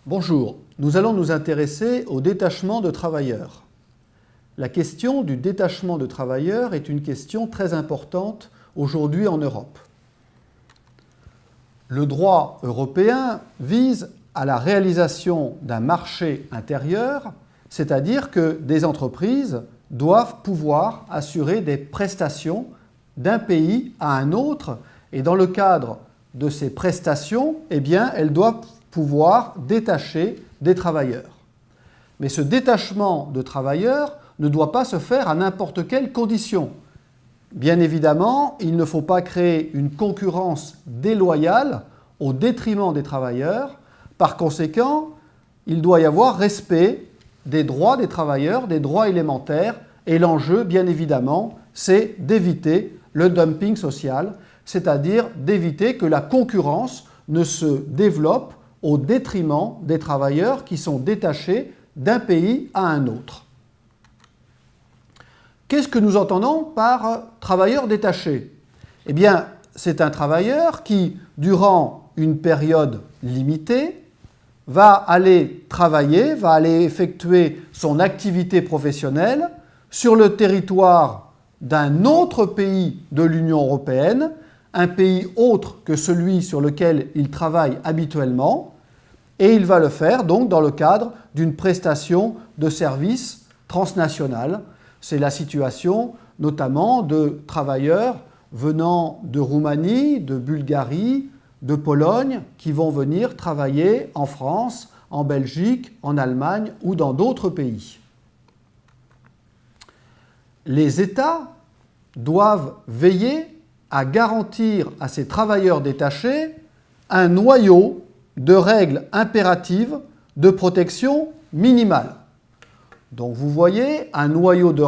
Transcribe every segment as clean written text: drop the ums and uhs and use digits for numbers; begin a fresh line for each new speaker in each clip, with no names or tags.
Bonjour, nous allons nous intéresser au détachement de travailleurs. La question du détachement de travailleurs est une question très importante aujourd'hui en Europe. Le droit européen vise à la réalisation d'un marché intérieur, c'est-à-dire que des entreprises doivent pouvoir assurer des prestations d'un pays à un autre et dans le cadre de ces prestations, elles doivent pouvoir détacher des travailleurs. Mais ce détachement de travailleurs ne doit pas se faire à n'importe quelle condition. Bien évidemment, il ne faut pas créer une concurrence déloyale au détriment des travailleurs. Par conséquent, il doit y avoir respect des droits des travailleurs, des droits élémentaires, et l'enjeu, bien évidemment, c'est d'éviter le dumping social, c'est-à-dire d'éviter que la concurrence ne se développe au détriment des travailleurs qui sont détachés d'un pays à un autre. Qu'est-ce que nous entendons par travailleur détaché ? Eh bien, c'est un travailleur qui, durant une période limitée, va aller travailler, va aller effectuer son activité professionnelle sur le territoire d'un autre pays de l'Union européenne, un pays autre que celui sur lequel il travaille habituellement, et il va le faire donc dans le cadre d'une prestation de services transnationale. C'est la situation notamment de travailleurs venant de Roumanie, de Bulgarie, de Pologne, qui vont venir travailler en France, en Belgique, en Allemagne ou dans d'autres pays. Les États doivent veiller à garantir à ces travailleurs détachés un noyau de règles impératives de protection minimale. Donc vous voyez un noyau de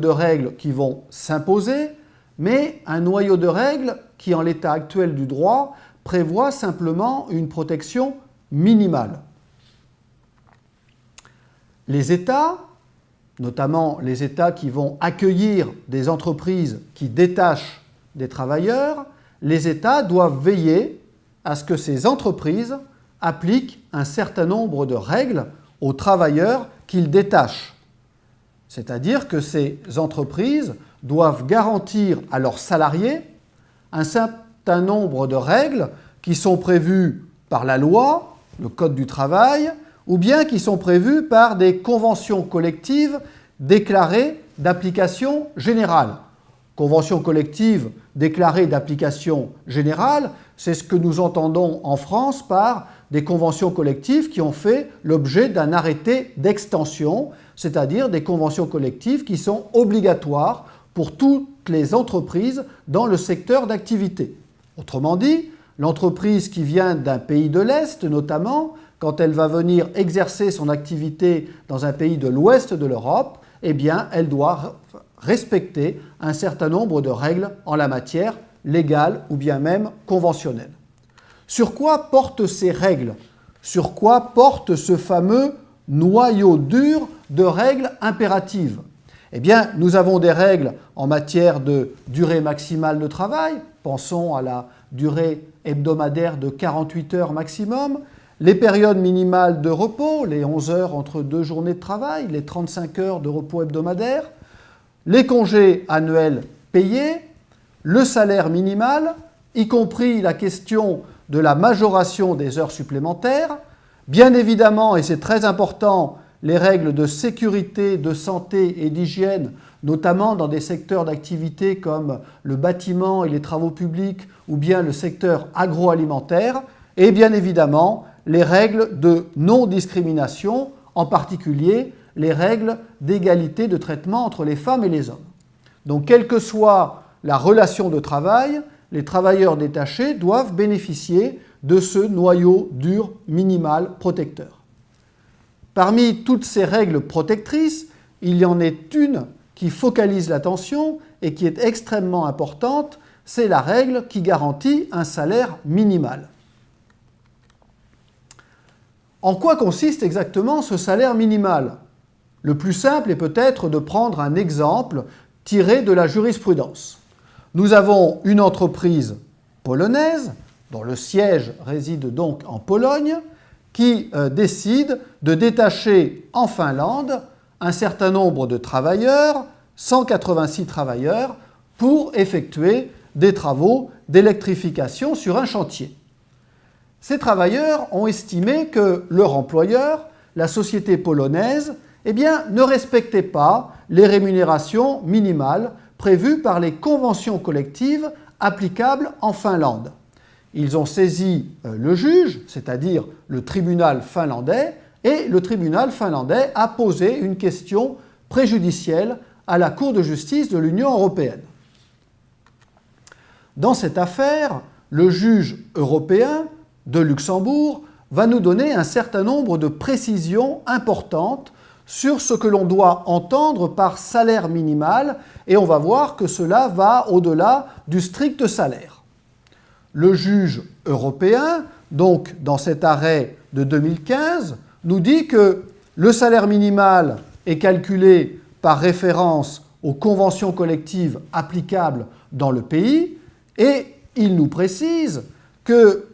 règles qui vont s'imposer, mais un noyau de règles qui, en l'état actuel du droit, prévoit simplement une protection minimale. Les États, notamment les États qui vont accueillir des entreprises qui détachent des travailleurs, les États doivent veiller à ce que ces entreprises appliquent un certain nombre de règles aux travailleurs qu'ils détachent. C'est-à-dire que ces entreprises doivent garantir à leurs salariés un certain nombre de règles qui sont prévues par la loi, le Code du travail, ou bien qui sont prévues par des conventions collectives déclarées d'application générale. Convention collective déclarée d'application générale, c'est ce que nous entendons en France par des conventions collectives qui ont fait l'objet d'un arrêté d'extension, c'est-à-dire des conventions collectives qui sont obligatoires pour toutes les entreprises dans le secteur d'activité. Autrement dit, l'entreprise qui vient d'un pays de l'Est, notamment, quand elle va venir exercer son activité dans un pays de l'Ouest de l'Europe, elle doit respecter un certain nombre de règles en la matière, légales ou bien même conventionnelles. Sur quoi portent ces règles ? Sur quoi porte ce fameux noyau dur de règles impératives ? Nous avons des règles en matière de durée maximale de travail. Pensons à la durée hebdomadaire de 48 heures maximum. Les périodes minimales de repos, les 11 heures entre 2 journées de travail, les 35 heures de repos hebdomadaire, les congés annuels payés, le salaire minimal, y compris la question de la majoration des heures supplémentaires, bien évidemment, et c'est très important, les règles de sécurité, de santé et d'hygiène, notamment dans des secteurs d'activité comme le bâtiment et les travaux publics ou bien le secteur agroalimentaire, et bien évidemment, les règles de non-discrimination, en particulier les règles d'égalité de traitement entre les femmes et les hommes. Donc, quelle que soit la relation de travail, les travailleurs détachés doivent bénéficier de ce noyau dur minimal protecteur. Parmi toutes ces règles protectrices, il y en est une qui focalise l'attention et qui est extrêmement importante, c'est la règle qui garantit un salaire minimal. En quoi consiste exactement ce salaire minimal ? Le plus simple est peut-être de prendre un exemple tiré de la jurisprudence. Nous avons une entreprise polonaise, dont le siège réside donc en Pologne, qui décide de détacher en Finlande un certain nombre de travailleurs, 186 travailleurs, pour effectuer des travaux d'électrification sur un chantier. Ces travailleurs ont estimé que leur employeur, la société polonaise, ne respectait pas les rémunérations minimales prévues par les conventions collectives applicables en Finlande. Ils ont saisi le juge, c'est-à-dire le tribunal finlandais, et le tribunal finlandais a posé une question préjudicielle à la Cour de justice de l'Union européenne. Dans cette affaire, le juge européen de Luxembourg va nous donner un certain nombre de précisions importantes sur ce que l'on doit entendre par salaire minimal, et on va voir que cela va au-delà du strict salaire. Le juge européen, donc dans cet arrêt de 2015, nous dit que le salaire minimal est calculé par référence aux conventions collectives applicables dans le pays, et il nous précise que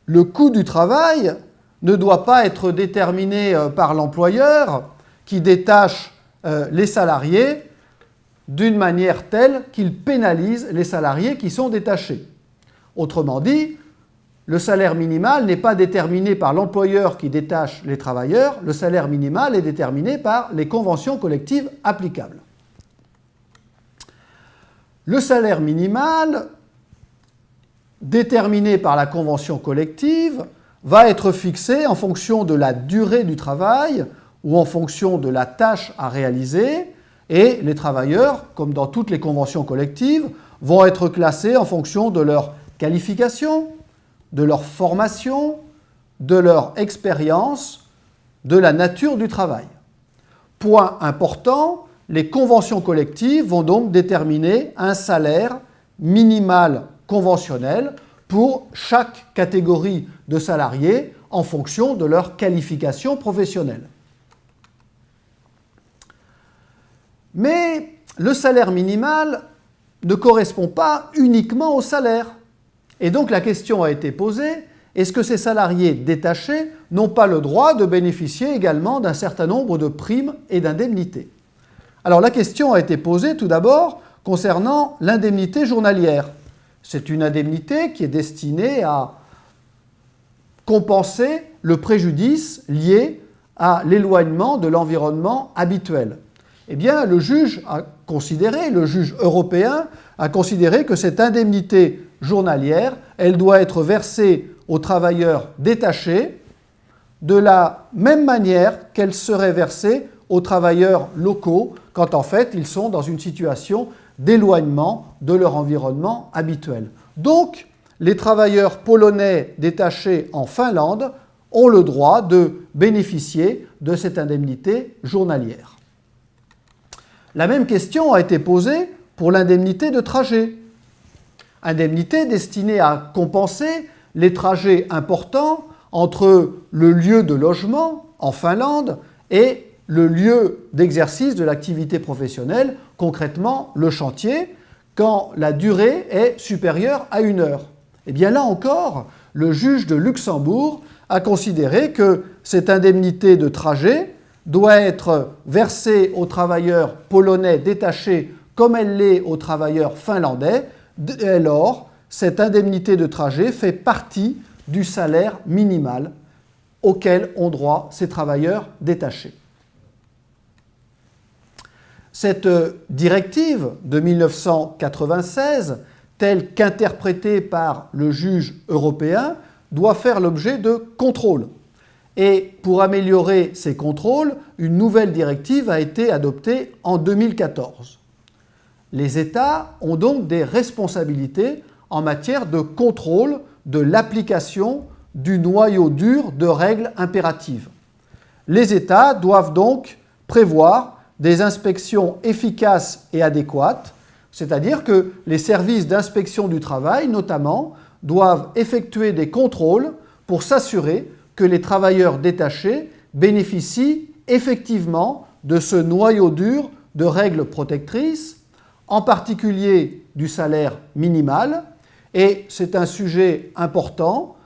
le coût du travail ne doit pas être déterminé par l'employeur qui détache les salariés d'une manière telle qu'il pénalise les salariés qui sont détachés. Autrement dit, le salaire minimal n'est pas déterminé par l'employeur qui détache les travailleurs, le salaire minimal est déterminé par les conventions collectives applicables. Le salaire minimal, déterminé par la convention collective, va être fixé en fonction de la durée du travail ou en fonction de la tâche à réaliser, et les travailleurs, comme dans toutes les conventions collectives, vont être classés en fonction de leur qualification, de leur formation, de leur expérience, de la nature du travail. Point important, les conventions collectives vont donc déterminer un salaire minimal conventionnel pour chaque catégorie de salariés en fonction de leur qualification professionnelle. Mais le salaire minimal ne correspond pas uniquement au salaire. Et donc la question a été posée, est-ce que ces salariés détachés n'ont pas le droit de bénéficier également d'un certain nombre de primes et d'indemnités? Alors la question a été posée tout d'abord concernant l'indemnité journalière. C'est une indemnité qui est destinée à compenser le préjudice lié à l'éloignement de l'environnement habituel. Eh bien, le juge européen a considéré que cette indemnité journalière, elle doit être versée aux travailleurs détachés de la même manière qu'elle serait versée aux travailleurs locaux quand en fait ils sont dans une situation d'éloignement de leur environnement habituel. Donc, les travailleurs polonais détachés en Finlande ont le droit de bénéficier de cette indemnité journalière. La même question a été posée pour l'indemnité de trajet. Indemnité destinée à compenser les trajets importants entre le lieu de logement en Finlande et le lieu d'exercice de l'activité professionnelle, concrètement le chantier, quand la durée est supérieure à 1 heure. Eh bien là encore, le juge de Luxembourg a considéré que cette indemnité de trajet doit être versée aux travailleurs polonais détachés comme elle l'est aux travailleurs finlandais. Dès lors, cette indemnité de trajet fait partie du salaire minimal auquel ont droit ces travailleurs détachés. Cette directive de 1996, telle qu'interprétée par le juge européen, doit faire l'objet de contrôles. Et pour améliorer ces contrôles, une nouvelle directive a été adoptée en 2014. Les États ont donc des responsabilités en matière de contrôle de l'application du noyau dur de règles impératives. Les États doivent donc prévoir des inspections efficaces et adéquates, c'est-à-dire que les services d'inspection du travail, notamment, doivent effectuer des contrôles pour s'assurer que les travailleurs détachés bénéficient effectivement de ce noyau dur de règles protectrices, en particulier du salaire minimal, et c'est un sujet important.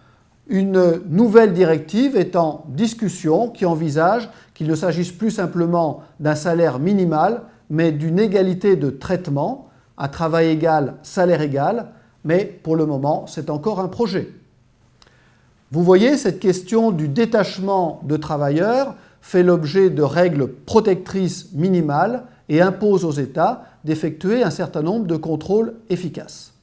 une nouvelle directive est en discussion qui envisage qu'il ne s'agisse plus simplement d'un salaire minimal, mais d'une égalité de traitement, à travail égal, salaire égal, mais pour le moment, c'est encore un projet. Vous voyez, cette question du détachement de travailleurs fait l'objet de règles protectrices minimales et impose aux États d'effectuer un certain nombre de contrôles efficaces.